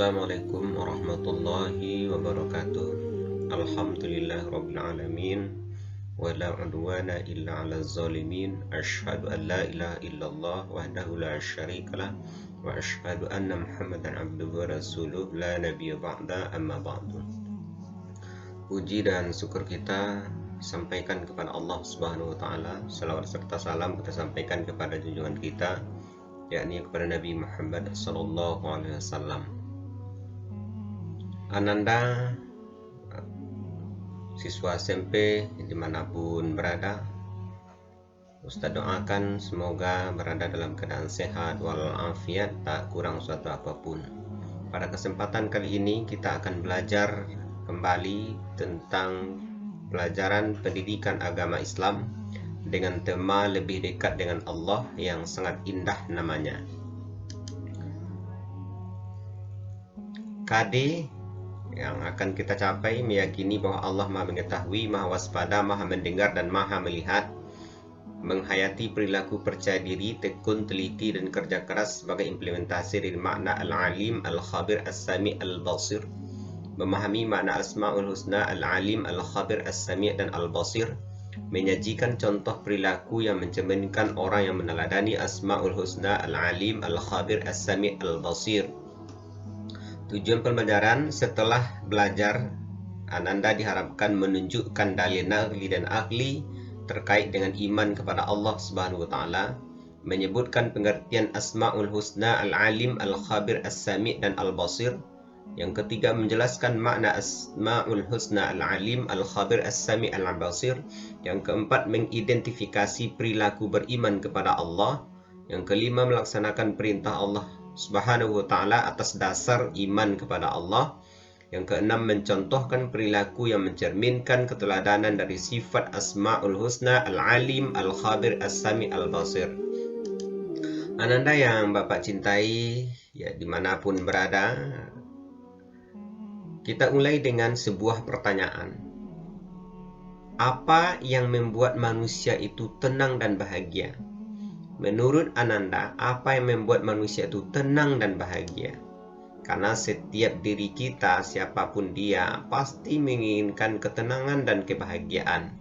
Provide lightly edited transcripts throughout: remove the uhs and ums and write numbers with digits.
Assalamualaikum warahmatullahi wabarakatuh. Alhamdulillah rabbil alamin wa la udwana illa 'alal zalimin. Asyhadu an la ilaha illallah wahdahu la syarikalah wa asyhadu anna Muhammadan abduhu wa rasuluh la nabiyya ba'da amma ba'du. Puji dan syukur kita sampaikan kepada Allah Subhanahu wa taala. Salawat serta salam kita sampaikan kepada junjungan kita, yakni kepada Nabi Muhammad sallallahu alaihi wasallam. Ananda, siswa SMP dimanapun berada, Ustaz doakan semoga berada dalam keadaan sehat walafiat, tak kurang suatu apapun. Pada kesempatan kali ini kita akan belajar kembali tentang pelajaran pendidikan agama Islam dengan tema lebih dekat dengan Allah yang sangat indah namanya. KD yang akan kita capai meyakini bahwa Allah Maha mengetahui, Maha waspada, Maha mendengar dan Maha melihat, menghayati perilaku percaya diri, tekun, teliti dan kerja keras sebagai implementasi dari makna al-alim, al-khabir, as-sami, al-basir, memahami makna asma'ul husna, al-alim, al-khabir, as-sami dan al-basir, menyajikan contoh perilaku yang mencerminkan orang yang meneladani asma'ul husna, al-alim, al-khabir, as-sami, al-basir. Tujuan pembelajaran: setelah belajar, Ananda diharapkan menunjukkan dalil naqli dan akli terkait dengan iman kepada Allah Subhanahu wa taala, menyebutkan pengertian Asmaul Husna, Al-Alim, Al-Khabir, As-Sami dan Al-Basir. Yang ketiga, menjelaskan makna Asmaul Husna, Al-Alim, Al-Khabir, As-Sami, Al-Basir. Yang keempat, mengidentifikasi perilaku beriman kepada Allah. Yang kelima, melaksanakan perintah Allah Subhanahu wa ta'ala atas dasar iman kepada Allah. Yang keenam, mencontohkan perilaku yang mencerminkan keteladanan dari sifat Asma'ul Husna, Al-Alim, Al-Khabir, As-Sami, Al-Basir. Ananda yang Bapak cintai, ya dimanapun berada, kita mulai dengan sebuah pertanyaan. Apa yang membuat manusia itu tenang dan bahagia? Menurut Ananda, apa yang membuat manusia itu tenang dan bahagia? Karena setiap diri kita, siapapun dia, pasti menginginkan ketenangan dan kebahagiaan.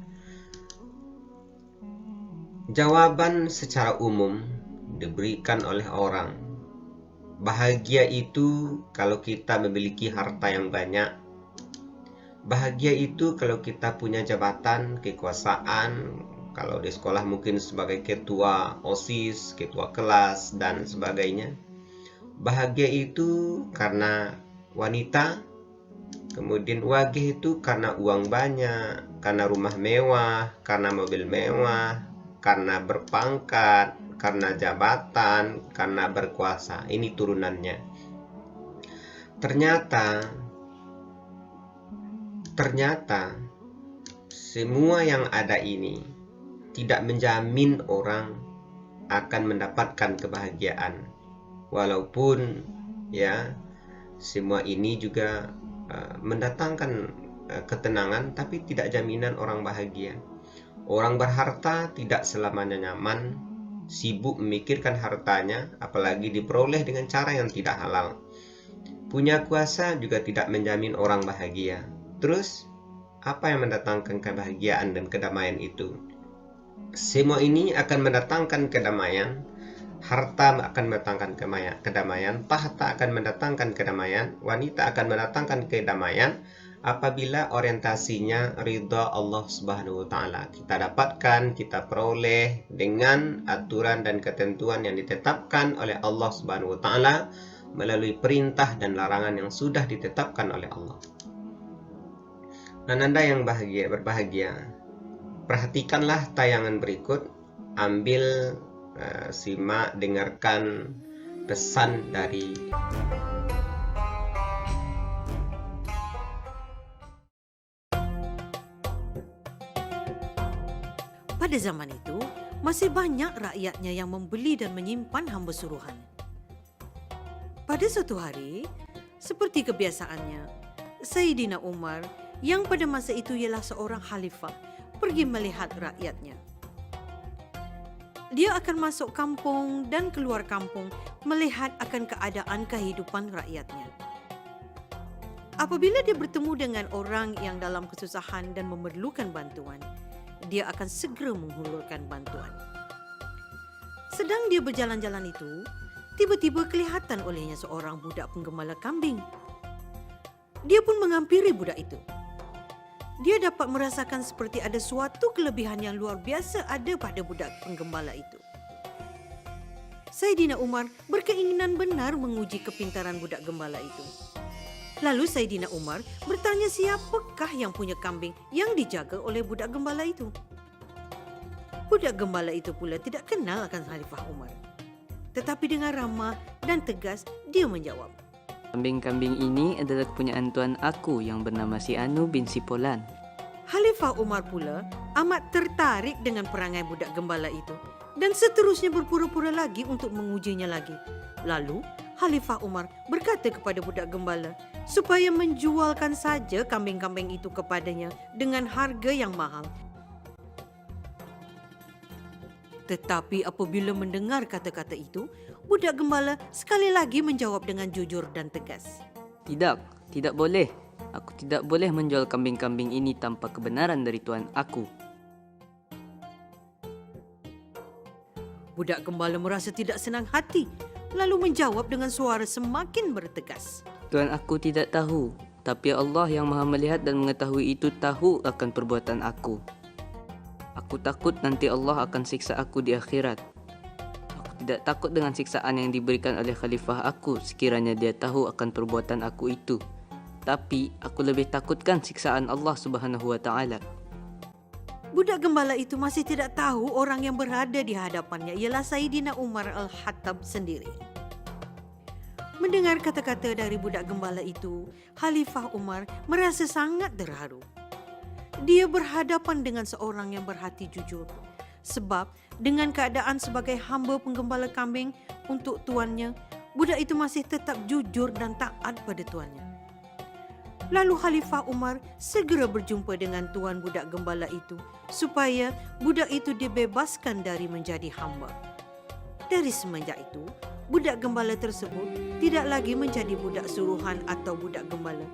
Jawaban secara umum diberikan oleh orang. Bahagia itu kalau kita memiliki harta yang banyak. Bahagia itu kalau kita punya jabatan, kekuasaan, kalau di sekolah mungkin sebagai ketua OSIS, ketua kelas, dan sebagainya. Bahagia itu karena wanita, kemudian wagih itu karena uang banyak, karena rumah mewah, karena mobil mewah, karena berpangkat, karena jabatan, karena berkuasa. Ini turunannya. Ternyata semua yang ada ini tidak menjamin orang akan mendapatkan kebahagiaan. Walaupun ya semua ini juga mendatangkan ketenangan, tapi tidak jaminan orang bahagia. Orang berharta tidak selamanya nyaman, sibuk memikirkan hartanya, apalagi diperoleh dengan cara yang tidak halal. Punya kuasa juga tidak menjamin orang bahagia. Terus, apa yang mendatangkan kebahagiaan dan kedamaian itu? Semua ini akan mendatangkan kedamaian. Harta akan mendatangkan kedamaian, tahta akan mendatangkan kedamaian, wanita akan mendatangkan kedamaian apabila orientasinya ridha Allah Subhanahu wa taala. Kita dapatkan, kita peroleh dengan aturan dan ketentuan yang ditetapkan oleh Allah Subhanahu wa taala melalui perintah dan larangan yang sudah ditetapkan oleh Allah. Ananda yang berbahagia, perhatikanlah tayangan berikut, ambil, simak, dengarkan pesan dari Pada zaman itu, masih banyak rakyatnya yang membeli dan menyimpan hamba suruhan. Pada suatu hari, seperti kebiasaannya, Sayyidina Umar, yang pada masa itu ialah seorang khalifah, pergi melihat rakyatnya. Dia akan masuk kampung dan keluar kampung melihat akan keadaan kehidupan rakyatnya. Apabila dia bertemu dengan orang yang dalam kesusahan dan memerlukan bantuan, dia akan segera menghulurkan bantuan. Sedang dia berjalan-jalan itu, tiba-tiba kelihatan olehnya seorang budak penggembala kambing. Dia pun menghampiri budak itu. Dia dapat merasakan seperti ada suatu kelebihan yang luar biasa ada pada budak penggembala itu. Saidina Umar berkeinginan benar menguji kepintaran budak gembala itu. Lalu Saidina Umar bertanya siapakah yang punya kambing yang dijaga oleh budak gembala itu. Budak gembala itu pula tidak kenal akan Khalifah Umar. Tetapi dengan ramah dan tegas dia menjawab, Kambing-kambing ini adalah kepunyaan tuan aku yang bernama si Anu bin Sipolan. Khalifah Umar pula amat tertarik dengan perangai budak gembala itu dan seterusnya berpura-pura lagi untuk mengujinya lagi. Lalu Khalifah Umar berkata kepada budak gembala supaya menjualkan saja kambing-kambing itu kepadanya dengan harga yang mahal. Tetapi apabila mendengar kata-kata itu, budak gembala sekali lagi menjawab dengan jujur dan tegas. Tidak boleh. Aku tidak boleh menjual kambing-kambing ini tanpa kebenaran dari tuan aku. Budak gembala merasa tidak senang hati, lalu menjawab dengan suara semakin bertegas. Tuan aku tidak tahu, tapi Allah yang Maha Melihat dan Mengetahui itu tahu akan perbuatan aku. Aku takut nanti Allah akan siksa aku di akhirat. Aku tidak takut dengan siksaan yang diberikan oleh khalifah aku sekiranya dia tahu akan perbuatan aku itu. Tapi aku lebih takutkan siksaan Allah Subhanahu wa taala. Budak gembala itu masih tidak tahu orang yang berada di hadapannya ialah Saidina Umar Al-Khattab sendiri. Mendengar kata-kata dari budak gembala itu, Khalifah Umar merasa sangat terharu. Dia berhadapan dengan seorang yang berhati jujur. Sebab dengan keadaan sebagai hamba penggembala kambing untuk tuannya, budak itu masih tetap jujur dan taat pada tuannya. Lalu Khalifah Umar segera berjumpa dengan tuan budak gembala itu supaya budak itu dibebaskan dari menjadi hamba. Dari semenjak itu, budak gembala tersebut tidak lagi menjadi budak suruhan atau budak gembala.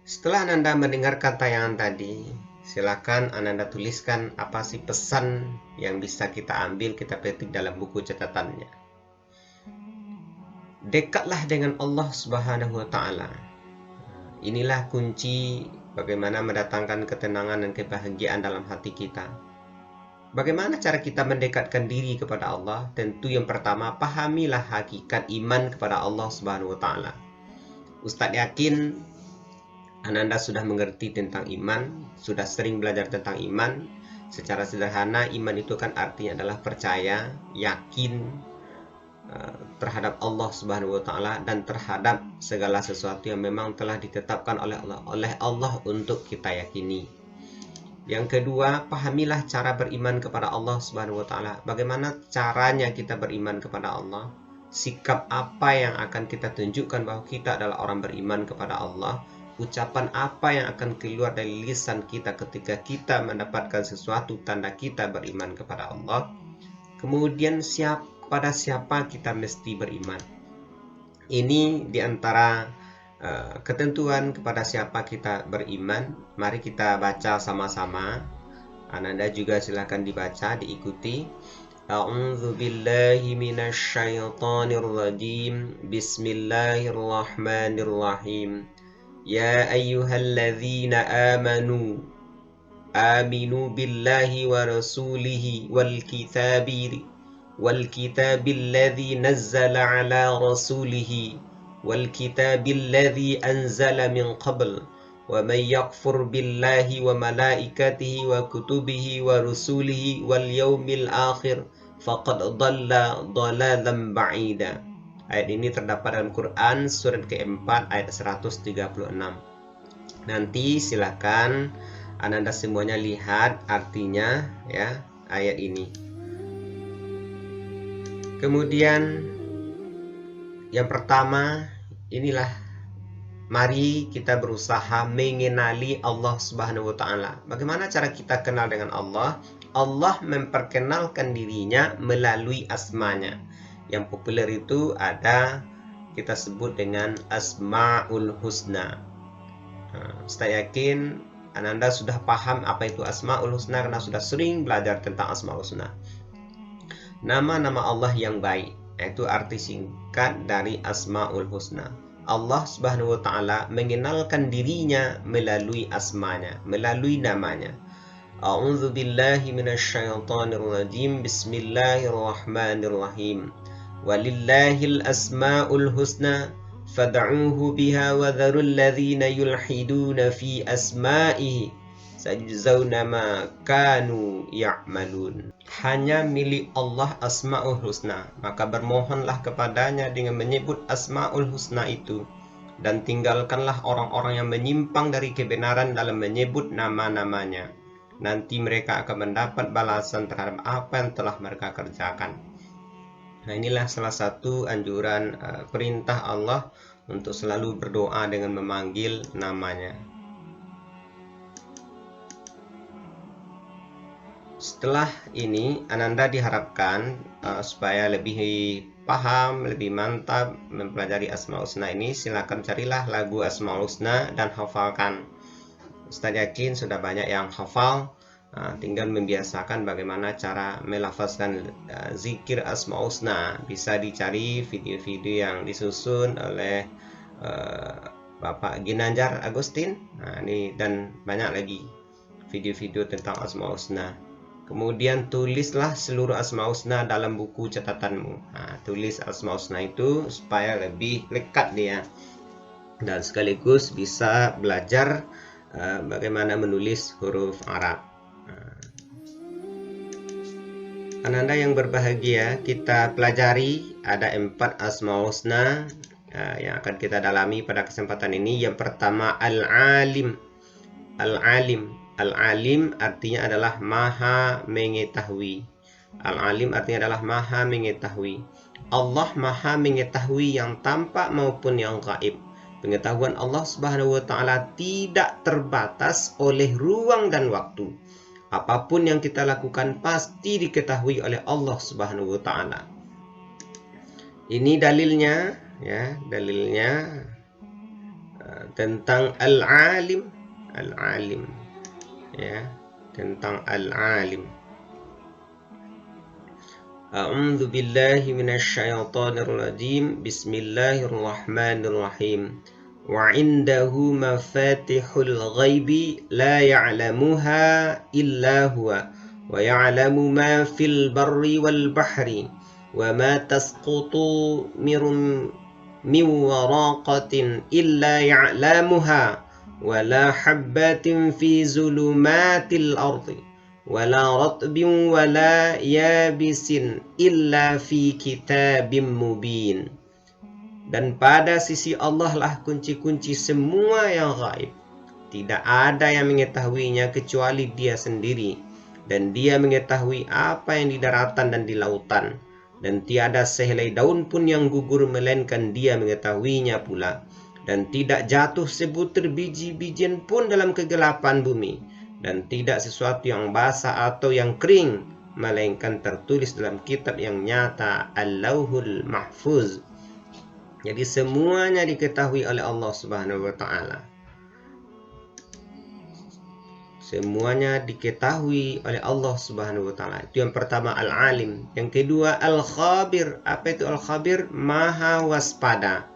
Setelah Ananda mendengarkan tayangan tadi, silakan Ananda tuliskan apa sih pesan yang bisa kita ambil, kita petik dalam buku catatannya. Dekatlah dengan Allah Subhanahu wa taala. Inilah kunci bagaimana mendatangkan ketenangan dan kebahagiaan dalam hati kita. Bagaimana cara kita mendekatkan diri kepada Allah? Tentu yang pertama, pahamilah hakikat iman kepada Allah Subhanahu wa taala. Ustadz yakin Ananda sudah mengerti tentang iman, sudah sering belajar tentang iman. Secara sederhana, iman itu kan artinya adalah percaya, yakin terhadap Allah Subhanahu wa taala dan terhadap segala sesuatu yang memang telah ditetapkan oleh Allah untuk kita yakini. Yang kedua, pahamilah cara beriman kepada Allah Subhanahu wa taala. Bagaimana caranya kita beriman kepada Allah? Sikap apa yang akan kita tunjukkan bahwa kita adalah orang beriman kepada Allah? Ucapan apa yang akan keluar dari lisan kita ketika kita mendapatkan sesuatu tanda kita beriman kepada Allah? Kemudian pada siapa kita mesti beriman? Ini diantara ketentuan kepada siapa kita beriman. Mari kita baca sama-sama. Ananda juga silakan dibaca, diikuti. A'udzu billahi minasy syaithanir rajim. Bismillahirrahmanirrahim. Ya ayyuhalladzina amanu aminu billahi wa rasulihi wal kitabil ladzi nazzala ala rasulihi wal kitabil ladzi anzala min qabl wa man yakfur billahi wa malaikatihi wa kutubihi wa rusulihi wal yawmil akhir faqad dhalla dhalalan ba'ida. Ayat ini terdapat dalam Quran surat keempat ayat 136. Nanti silakan Ananda semuanya lihat artinya ya ayat ini. Kemudian yang pertama inilah, mari kita berusaha mengenali Allah Subhanahu wa taala. Bagaimana cara kita kenal dengan Allah? Allah memperkenalkan dirinya melalui asmanya. Yang populer itu ada kita sebut dengan Asmaul Husna. Ustaz yakin Ananda sudah paham apa itu Asmaul Husna karena sudah sering belajar tentang Asmaul Husna. Nama-nama Allah yang baik, itu arti singkat dari Asmaul Husna. Allah Subhanahu wa taala mengenalkan dirinya melalui asmanya, melalui namanya. A'udzu billahi minasyaitonir rajim. Bismillahirrahmanirrahim. Walillahil asmaul husna fad'uuhu biha wa dharul ladzina yulhiduna fi asma'ihi sajzauna ma kanu ya'malun. Hanya milik Allah Asmaul Husna, maka bermohonlah kepadanya dengan menyebut Asmaul Husna itu, dan tinggalkanlah orang-orang yang menyimpang dari kebenaran dalam menyebut nama-namanya. Nanti mereka akan mendapat balasan terhadap apa yang telah mereka kerjakan. Nah, inilah salah satu anjuran perintah Allah untuk selalu berdoa dengan memanggil namanya. Setelah ini, Ananda diharapkan supaya lebih paham, lebih mantap mempelajari Asmaul Husna ini, silakan carilah lagu Asmaul Husna dan hafalkan. Ustaz yakin sudah banyak yang hafal, tinggal membiasakan bagaimana cara melafazkan zikir Asmaul Husna. Bisa dicari video-video yang disusun oleh Bapak Ginanjar Agustin, ini dan banyak lagi video-video tentang Asmaul Husna. Kemudian tulislah seluruh Asmaul Husna dalam buku catatanmu. Tulis Asmaul Husna itu supaya lebih lekat dia, dan sekaligus bisa belajar bagaimana menulis huruf Arab. Ananda yang berbahagia, kita pelajari ada 4 Asmaul Husna yang akan kita dalami pada kesempatan ini. Yang pertama Al-Alim. Al-Alim. Al-Alim artinya adalah maha mengetahui. Al-Alim artinya adalah maha mengetahui. Allah maha mengetahui yang tampak maupun yang gaib. Pengetahuan Allah Subhanahu wa taala tidak terbatas oleh ruang dan waktu. Apapun yang kita lakukan pasti diketahui oleh Allah Subhanahu wa taala. Ini dalilnya, ya, dalilnya tentang Al-Alim. Al-Alim, ya, tentang Al-Alim. A'udzu billahi minasyaitonir rajim. Bismillahirrahmanirrahim. Wa 'indahu mafatihul ghaibi la ya'lamuha illa huwa wa ya'lamu ma fil barri wal bahri wa ma tasqutu min waraqatin illa ya'lamuha wa la habbatin fi zulumatil ardi wala ratbin wala yabisin illa fi kitabim mubin. Dan pada sisi Allah lah kunci-kunci semua yang gaib. Tidak ada yang mengetahuinya kecuali Dia sendiri, dan Dia mengetahui apa yang di daratan dan di lautan, dan tiada sehelai daun pun yang gugur melainkan Dia mengetahuinya pula, dan tidak jatuh sebutir biji-bijian pun dalam kegelapan bumi, dan tidak sesuatu yang basah atau yang kering melainkan tertulis dalam kitab yang nyata, Al-Lauhul Mahfuz. Jadi semuanya diketahui oleh Allah Subhanahu wa taala. Semuanya diketahui oleh Allah Subhanahu wa taala. Itu yang pertama, Al-Alim. Yang kedua, Al-Khabir. Apa itu Al-Khabir? Maha waspada.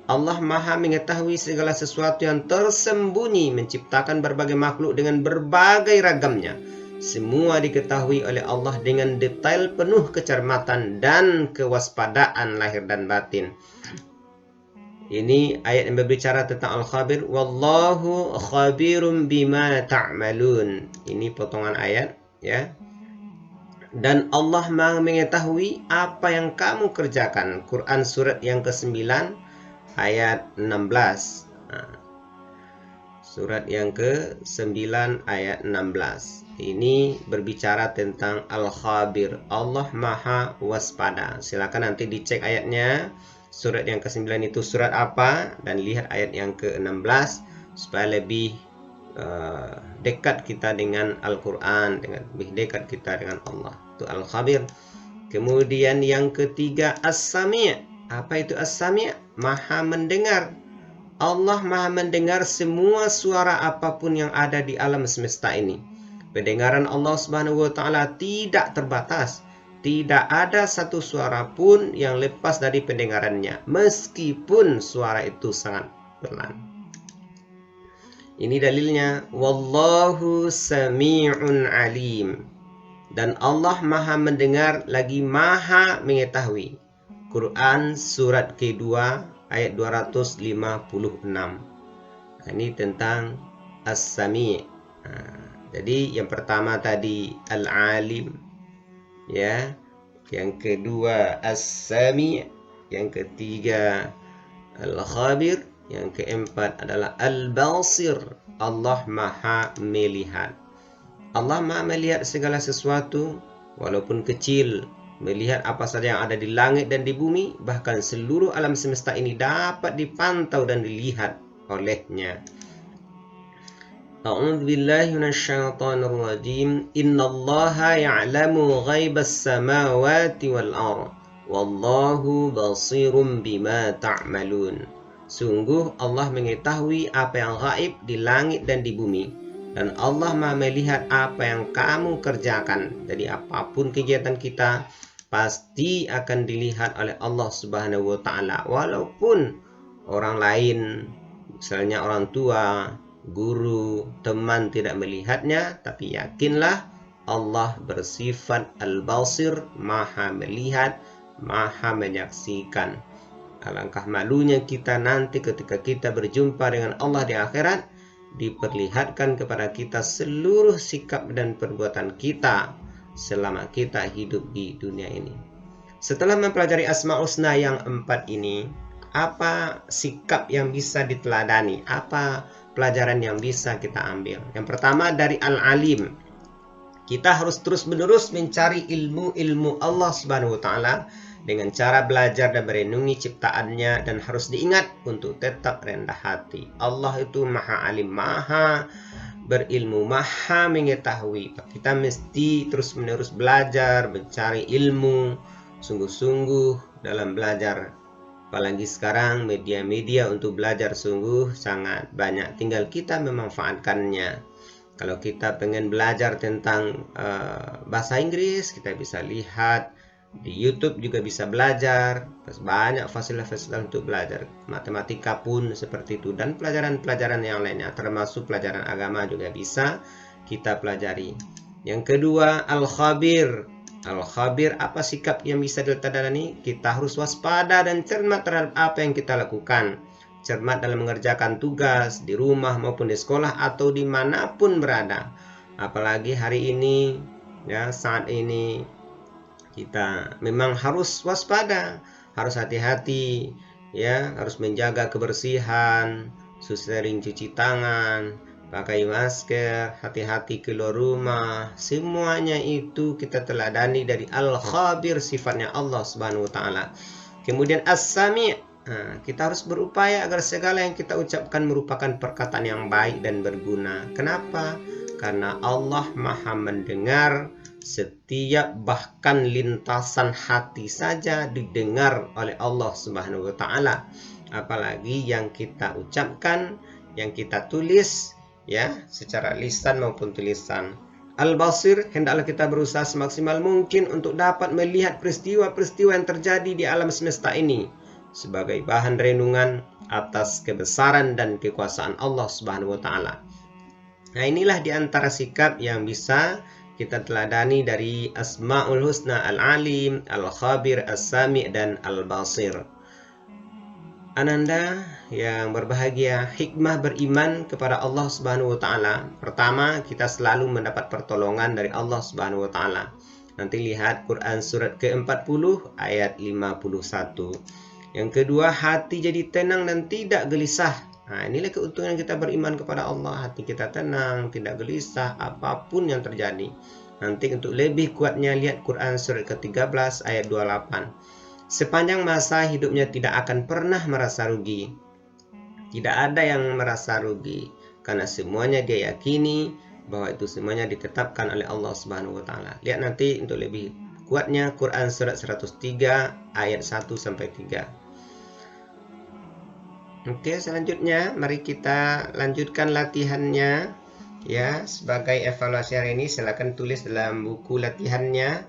Allah maha mengetahui segala sesuatu yang tersembunyi, menciptakan berbagai makhluk dengan berbagai ragamnya. Semua diketahui oleh Allah dengan detail, penuh kecermatan dan kewaspadaan lahir dan batin. Ini ayat yang berbicara tentang Al-Khabir. Wallahu khabirum bima ta'malun. Ini potongan ayat, ya. Dan Allah maha mengetahui apa yang kamu kerjakan. Quran surat yang ke-9 ayat 16. Surat yang ke-9 ayat 16. Ini berbicara tentang Al-Khabir. Allah maha waspada. Silakan nanti dicek ayatnya. Surat yang ke-9 itu surat apa, dan lihat ayat yang ke-16 supaya lebih dekat kita dengan Al-Quran, dengan lebih dekat kita dengan Allah. Itu Al-Khabir. Kemudian yang ketiga As-Sami'. Apa itu As-Sami'? Maha mendengar. Allah Maha mendengar semua suara apapun yang ada di alam semesta ini. Pendengaran Allah Subhanahu wa taala tidak terbatas. Tidak ada satu suara pun yang lepas dari pendengarannya, meskipun suara itu sangat pelan. Ini dalilnya, wallahu sami'un alim. Dan Allah Maha mendengar lagi Maha mengetahui. Quran surat kedua ayat 256. Ini tentang As-Sami'. Jadi yang pertama tadi Al-Alim, ya. Yang kedua As-Sami', yang ketiga Al-Khabir, yang keempat adalah Al-Basir. Allah Maha melihat. Allah Maha melihat segala sesuatu walaupun kecil, melihat apa saja yang ada di langit dan di bumi, bahkan seluruh alam semesta ini dapat dipantau dan dilihat olehnya. A'udzu billahi minasyaitonir rajim. Innallaha ya'lamu ghaibas samawati wal ardh wallahu basirum bima ta'malun. Sungguh Allah mengetahui apa yang gaib di langit dan di bumi, dan Allah Maha melihat apa yang kamu kerjakan. Jadi apapun kegiatan kita pasti akan dilihat oleh Allah Subhanahu wa taala, walaupun orang lain, misalnya orang tua, guru, teman tidak melihatnya, tapi yakinlah Allah bersifat Al-Basir, Maha melihat, Maha menyaksikan. Alangkah malunya kita nanti ketika kita berjumpa dengan Allah di akhirat, diperlihatkan kepada kita seluruh sikap dan perbuatan kita selama kita hidup di dunia ini. Setelah mempelajari Asmaul Husna yang 4 ini, apa sikap yang bisa diteladani? Apa pelajaran yang bisa kita ambil? Yang pertama dari Al-Alim. Kita harus terus-menerus mencari ilmu Allah Subhanahu wa taala dengan cara belajar dan merenungi ciptaannya, dan harus diingat untuk tetap rendah hati. Allah itu Maha Alim, Maha berilmu, Maha mengetahui. Kita mesti terus-menerus belajar, mencari ilmu, sungguh-sungguh dalam belajar. Apalagi sekarang media-media untuk belajar sungguh sangat banyak, tinggal kita memanfaatkannya. Kalau kita pengen belajar tentang bahasa Inggris, kita bisa lihat di YouTube, juga bisa belajar. Banyak fasilitas untuk belajar. Matematika pun seperti itu, dan pelajaran-pelajaran yang lainnya, termasuk pelajaran agama juga bisa kita pelajari. Yang kedua, Al-Khabir. Al-Khabir, apa sikap yang bisa diteladani? Kita harus waspada dan cermat terhadap apa yang kita lakukan. Cermat dalam mengerjakan tugas di rumah maupun di sekolah atau dimanapun berada. Apalagi hari ini, ya, saat ini kita memang harus waspada, harus hati-hati, ya, harus menjaga kebersihan, sering cuci tangan, pakai masker, hati-hati keluar rumah. Semuanya itu kita teladani dari Al-Khabir, sifatnya Allah Subhanahu wa taala. Kemudian As-Sami'. Kita harus berupaya agar segala yang kita ucapkan merupakan perkataan yang baik dan berguna. Kenapa? Karena Allah Maha mendengar setiap, bahkan lintasan hati saja didengar oleh Allah Subhanahu wa taala. Apalagi yang kita ucapkan, yang kita tulis, ya, secara lisan maupun tulisan. Al-Basir, hendaklah kita berusaha semaksimal mungkin untuk dapat melihat peristiwa-peristiwa yang terjadi di alam semesta ini sebagai bahan renungan atas kebesaran dan kekuasaan Allah Subhanahu wa taala. Nah, inilah di antara sikap yang bisa kita teladani dari Asmaul Husna, Al-Alim, Al-Khabir, As-Sami' dan Al-Basir. Ananda yang berbahagia, hikmah beriman kepada Allah Subhanahu wa taala. Pertama, kita selalu mendapat pertolongan dari Allah Subhanahu wa taala. Nanti lihat Quran surat ke-40 ayat 51. Yang kedua, hati jadi tenang dan tidak gelisah. Nah, inilah keuntungan kita beriman kepada Allah. Hati kita tenang, tidak gelisah apapun yang terjadi. Nanti untuk lebih kuatnya lihat Quran surat ke-13 ayat 28. Sepanjang masa hidupnya tidak akan pernah merasa rugi. Tidak ada yang merasa rugi, karena semuanya dia yakini bahwa itu semuanya ditetapkan oleh Allah Subhanahu wa taala. Lihat nanti untuk lebih kuatnya Quran surat 103 ayat 1 sampai 3. Oke, selanjutnya mari kita lanjutkan latihannya. Ya, sebagai evaluasi hari ini silakan tulis dalam buku latihannya,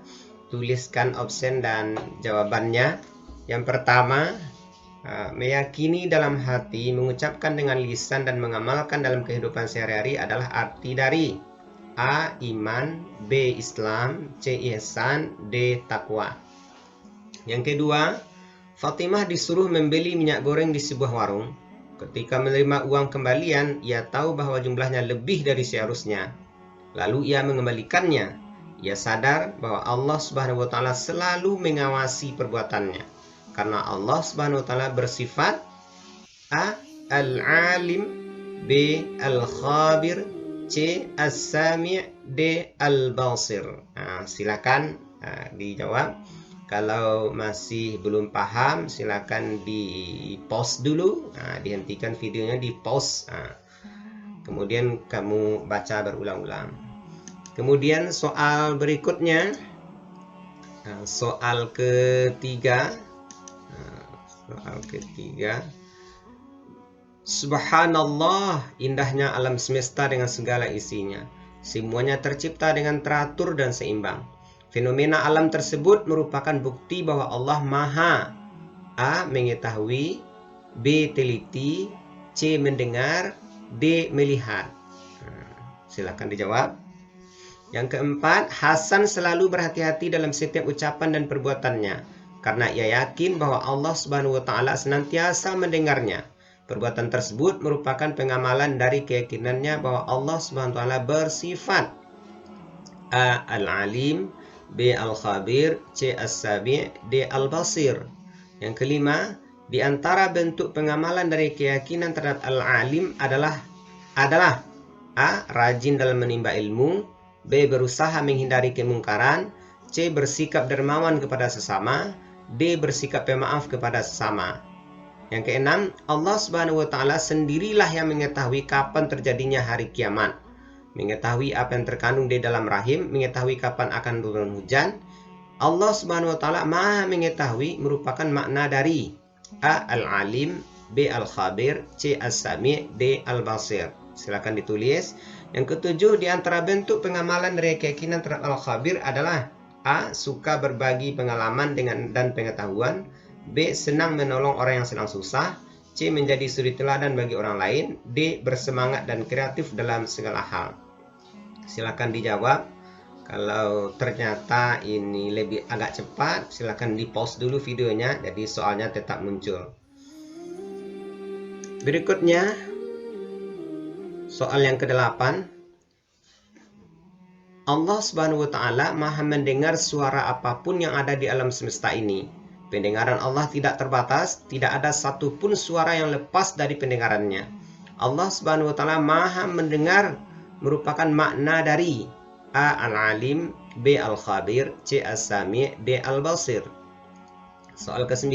tuliskan option dan jawabannya. Yang pertama, meyakini dalam hati, mengucapkan dengan lisan dan mengamalkan dalam kehidupan sehari-hari adalah arti dari A. Iman, B. Islam, C. Ihsan, D. Takwa. Yang kedua, Fatimah disuruh membeli minyak goreng di sebuah warung. Ketika menerima uang kembalian, ia tahu bahwa jumlahnya lebih dari seharusnya. Lalu ia mengembalikannya. Ia sadar bahwa Allah Subhanahu wa taala selalu mengawasi perbuatannya. Karena Allah Subhanahu wa taala bersifat A. Al-Alim, B. Al-Khabir, C. As-Sami', D. Al-Basir. Silakan dijawab. Kalau masih belum paham, silakan di pause dulu, dihentikan videonya, di pause, kemudian kamu baca berulang-ulang. Kemudian soal berikutnya, soal ketiga, Subhanallah, indahnya alam semesta dengan segala isinya. Semuanya tercipta dengan teratur dan seimbang. Fenomena alam tersebut merupakan bukti bahwa Allah Maha A. Mengetahui, B. Teliti, C. Mendengar, D. Melihat. Silakan dijawab. Yang keempat, Hasan selalu berhati-hati dalam setiap ucapan dan perbuatannya karena ia yakin bahwa Allah Subhanahu wa taala senantiasa mendengarnya. Perbuatan tersebut merupakan pengamalan dari keyakinannya bahwa Allah Subhanahu wa taala bersifat A. Al-Alim, B. Al-Khabir, C. As-Sami', D. Al-Basir. Yang kelima, di antara bentuk pengamalan dari keyakinan terhadap Al-Alim adalah A. Rajin dalam menimba ilmu, B. Berusaha menghindari kemungkaran, C. Bersikap dermawan kepada sesama, D. Bersikap pemaaf kepada sesama. Yang keenam, Allah Subhanahu wa taala sendirilah yang mengetahui kapan terjadinya hari kiamat, mengetahui apa yang terkandung di dalam rahim, mengetahui kapan akan turun hujan. Allah Subhanahu wa taala Maha mengetahui merupakan makna dari A. Al-Alim, B. Al-Khabir, C. As-Sami', D. Al-Basir. Silakan ditulis. Yang ketujuh, di antara bentuk pengamalan dari keyakinan terhadap Al-Khabir adalah A. Suka berbagi pengalaman dan pengetahuan, B. Senang menolong orang yang sedang susah, C. Menjadi suri teladan bagi orang lain, D. Bersemangat dan kreatif dalam segala hal. Silakan dijawab. Kalau ternyata ini lebih agak cepat, silakan di pause dulu videonya, jadi soalnya tetap muncul. Berikutnya, soal yang ke-8. Allah Subhanahu wa taala Maha mendengar suara apapun yang ada di alam semesta ini. Pendengaran Allah tidak terbatas, tidak ada satupun suara yang lepas dari pendengarannya. Allah Subhanahu wa taala Maha mendengar merupakan makna dari A. Al-Alim, B. Al-Khabir, C. As-Sami', D. Al-Basir. Soal ke-9,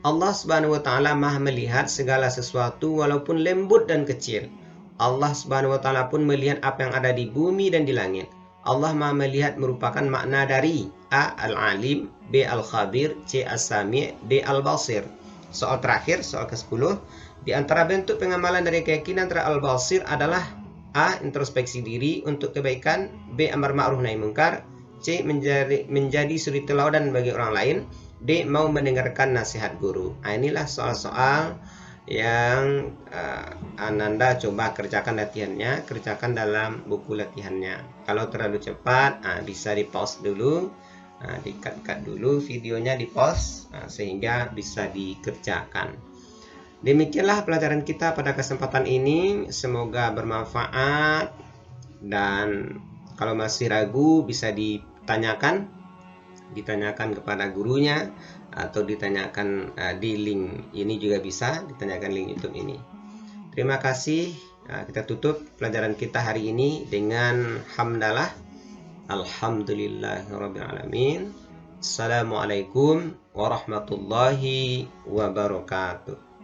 Allah Subhanahu wa taala Maha melihat segala sesuatu walaupun lembut dan kecil. Allah Subhanahu wa taala pun melihat apa yang ada di bumi dan di langit. Allah Maha melihat merupakan makna dari A. Al-Alim, B. Al-Khabir, C. As-Sami', D. Al-Basir. Soal terakhir, soal ke-10, di antara bentuk pengamalan dari keyakinan terhadap Al-Basir adalah A. Introspeksi diri untuk kebaikan, B. Amar ma'ruf nahi munkar, C. Menjadi suri teladan bagi orang lain, D. Mau mendengarkan nasihat guru. Inilah soal-soal yang Ananda coba kerjakan latihannya, kerjakan dalam buku latihannya. Kalau terlalu cepat, bisa di pause dulu, di-cut dulu videonya, di pause sehingga bisa dikerjakan. Demikianlah pelajaran kita pada kesempatan ini, semoga bermanfaat, dan kalau masih ragu bisa ditanyakan kepada gurunya atau ditanyakan di link ini juga bisa, ditanyakan link YouTube ini. Terima kasih. Kita tutup pelajaran kita hari ini dengan hamdalah. Alhamdulillahirabbil alamin. Assalamualaikum warahmatullahi wabarakatuh.